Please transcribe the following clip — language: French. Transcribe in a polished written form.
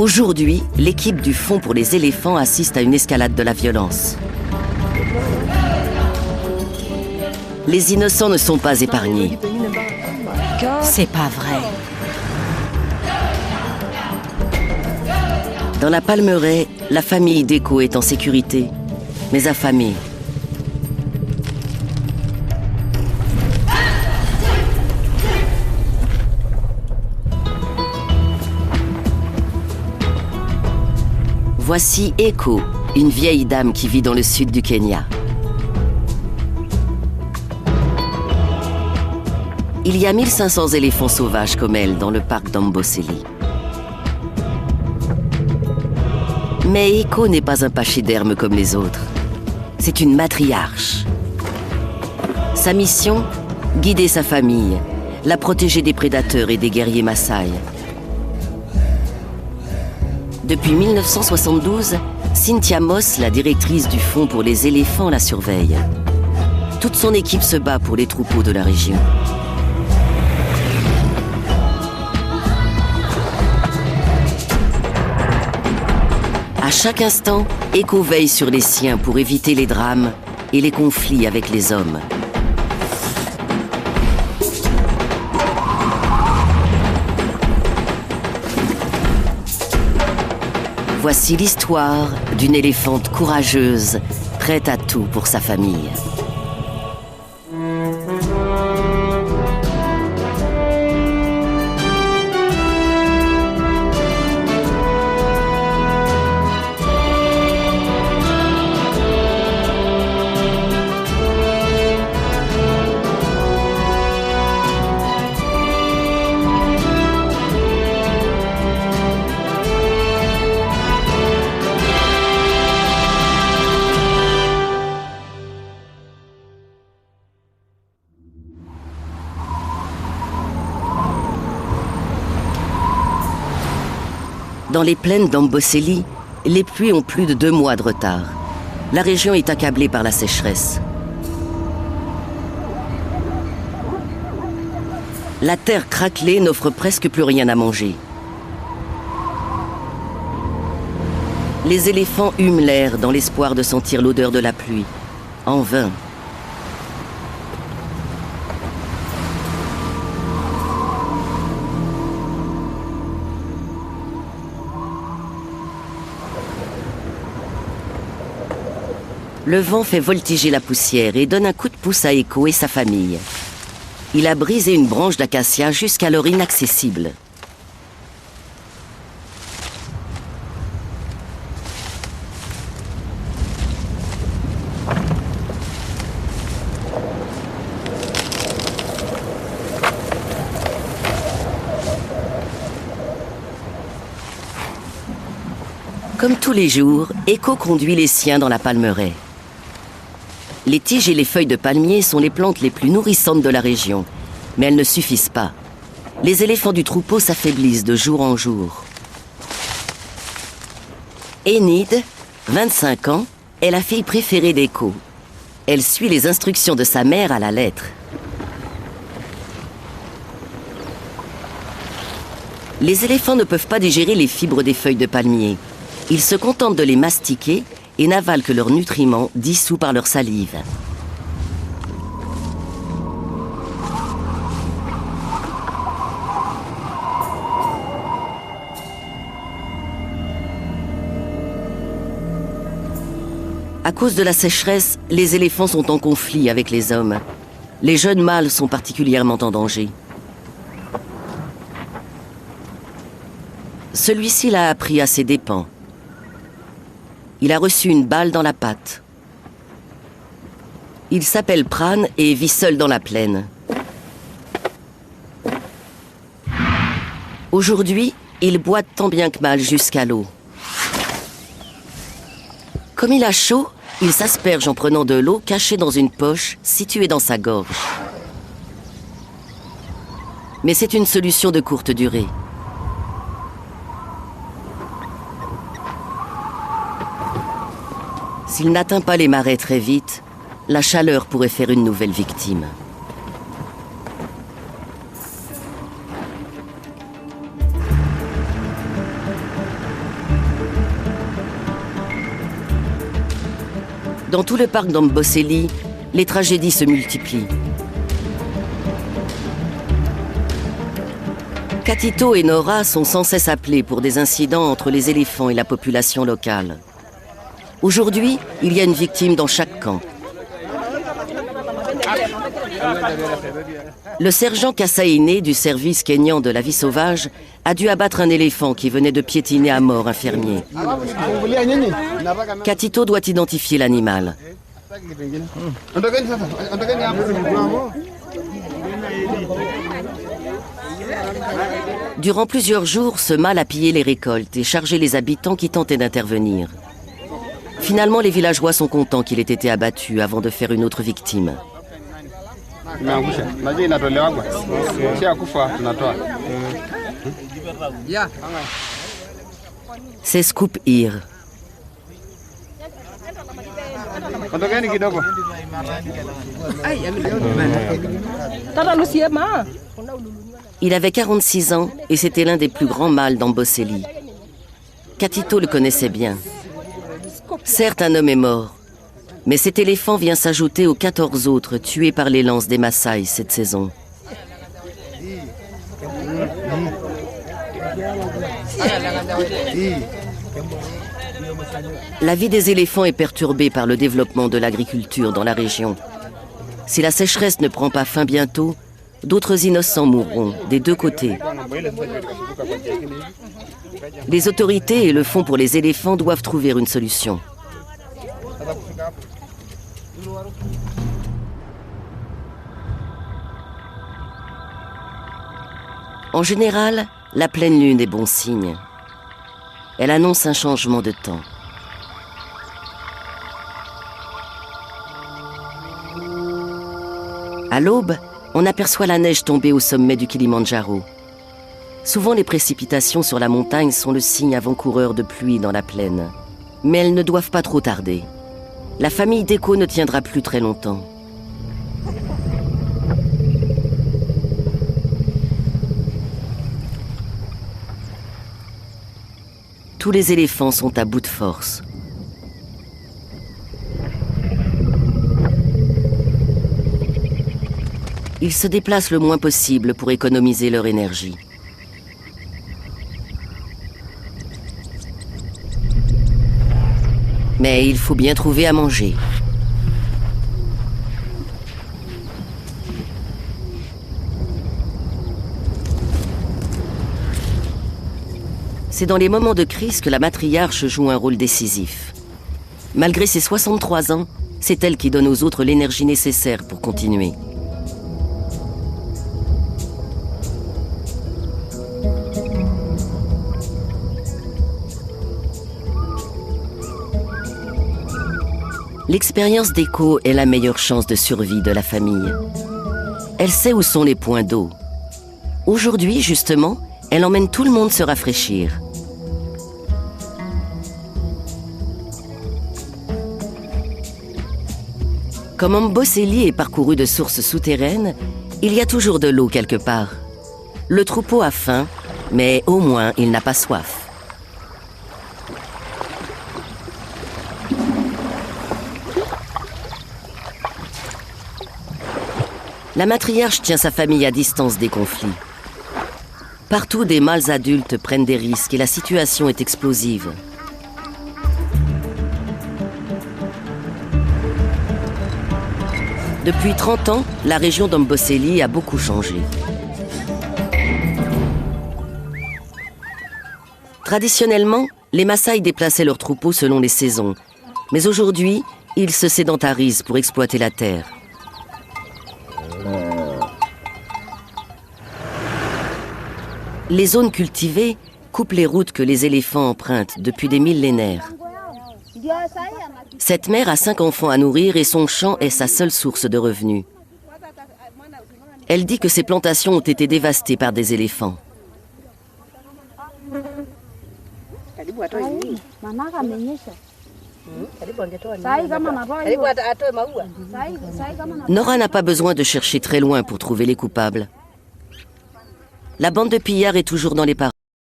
Aujourd'hui, l'équipe du Fonds pour les éléphants assiste à une escalade de la violence. Les innocents ne sont pas épargnés. C'est pas vrai. Dans la Palmeraie, la famille d'Echo est en sécurité, mais affamée. Voici Echo, une vieille dame qui vit dans le sud du Kenya. Il y a 1500 éléphants sauvages comme elle dans le parc d'Amboseli. Mais Echo n'est pas un pachyderme comme les autres. C'est une matriarche. Sa mission, guider sa famille, la protéger des prédateurs et des guerriers Maasai. Depuis 1972, Cynthia Moss, la directrice du Fonds pour les éléphants, la surveille. Toute son équipe se bat pour les troupeaux de la région. À chaque instant, Echo veille sur les siens pour éviter les drames et les conflits avec les hommes. Voici l'histoire d'une éléphante courageuse, prête à tout pour sa famille. Dans les plaines d'Amboseli, les pluies ont plus de 2 mois de retard. La région est accablée par la sécheresse. La terre craquelée n'offre presque plus rien à manger. Les éléphants hument l'air dans l'espoir de sentir l'odeur de la pluie. En vain. Le vent fait voltiger la poussière et donne un coup de pouce à Echo et sa famille. Il a brisé une branche d'acacia jusqu'alors inaccessible. Comme tous les jours, Echo conduit les siens dans la Palmeraie. Les tiges et les feuilles de palmier sont les plantes les plus nourrissantes de la région, mais elles ne suffisent pas. Les éléphants du troupeau s'affaiblissent de jour en jour. Enid, 25 ans, est la fille préférée d'Echo. Elle suit les instructions de sa mère à la lettre. Les éléphants ne peuvent pas digérer les fibres des feuilles de palmier. Ils se contentent de les mastiquer et n'avalent que leurs nutriments dissous par leur salive. À cause de la sécheresse, les éléphants sont en conflit avec les hommes. Les jeunes mâles sont particulièrement en danger. Celui-ci l'a appris à ses dépens. Il a reçu une balle dans la patte. Il s'appelle Pran et vit seul dans la plaine. Aujourd'hui, il boite tant bien que mal jusqu'à l'eau. Comme il a chaud, il s'asperge en prenant de l'eau cachée dans une poche située dans sa gorge. Mais c'est une solution de courte durée. S'il n'atteint pas les marais très vite, la chaleur pourrait faire une nouvelle victime. Dans tout le parc d'Amboseli, les tragédies se multiplient. Katito et Nora sont sans cesse appelés pour des incidents entre les éléphants et la population locale. Aujourd'hui, il y a une victime dans chaque camp. Le sergent Kassaïné du service kényan de la vie sauvage a dû abattre un éléphant qui venait de piétiner à mort un fermier. Katito doit identifier l'animal. Durant plusieurs jours, ce mâle a pillé les récoltes et chargé les habitants qui tentaient d'intervenir. Finalement, les villageois sont contents qu'il ait été abattu avant de faire une autre victime. C'est Scoop Ir. Il avait 46 ans et c'était l'un des plus grands mâles d'Amboseli. Katito le connaissait bien. Certes, un homme est mort, mais cet éléphant vient s'ajouter aux 14 autres tués par les lances des Maasai cette saison. La vie des éléphants est perturbée par le développement de l'agriculture dans la région. Si la sécheresse ne prend pas fin bientôt, d'autres innocents mourront des deux côtés. Les autorités et le Fonds pour les éléphants doivent trouver une solution. En général, la pleine lune est bon signe. Elle annonce un changement de temps. À l'aube, on aperçoit la neige tomber au sommet du Kilimandjaro. Souvent, les précipitations sur la montagne sont le signe avant-coureur de pluie dans la plaine. Mais elles ne doivent pas trop tarder. La famille Deko ne tiendra plus très longtemps. Tous les éléphants sont à bout de force. Ils se déplacent le moins possible pour économiser leur énergie. Mais il faut bien trouver à manger. C'est dans les moments de crise que la matriarche joue un rôle décisif. Malgré ses 63 ans, c'est elle qui donne aux autres l'énergie nécessaire pour continuer. L'expérience d'Eko est la meilleure chance de survie de la famille. Elle sait où sont les points d'eau. Aujourd'hui, justement, elle emmène tout le monde se rafraîchir. Comme Amboseli est parcouru de sources souterraines, il y a toujours de l'eau quelque part. Le troupeau a faim, mais au moins il n'a pas soif. La matriarche tient sa famille à distance des conflits. Partout, des mâles adultes prennent des risques et la situation est explosive. Depuis 30 ans, la région d'Amboseli a beaucoup changé. Traditionnellement, les Maasai déplaçaient leurs troupeaux selon les saisons. Mais aujourd'hui, ils se sédentarisent pour exploiter la terre. Les zones cultivées coupent les routes que les éléphants empruntent depuis des millénaires. Cette mère a 5 enfants à nourrir et son champ est sa seule source de revenus. Elle dit que ses plantations ont été dévastées par des éléphants. Nora n'a pas besoin de chercher très loin pour trouver les coupables. La bande de pillards est toujours dans les parages.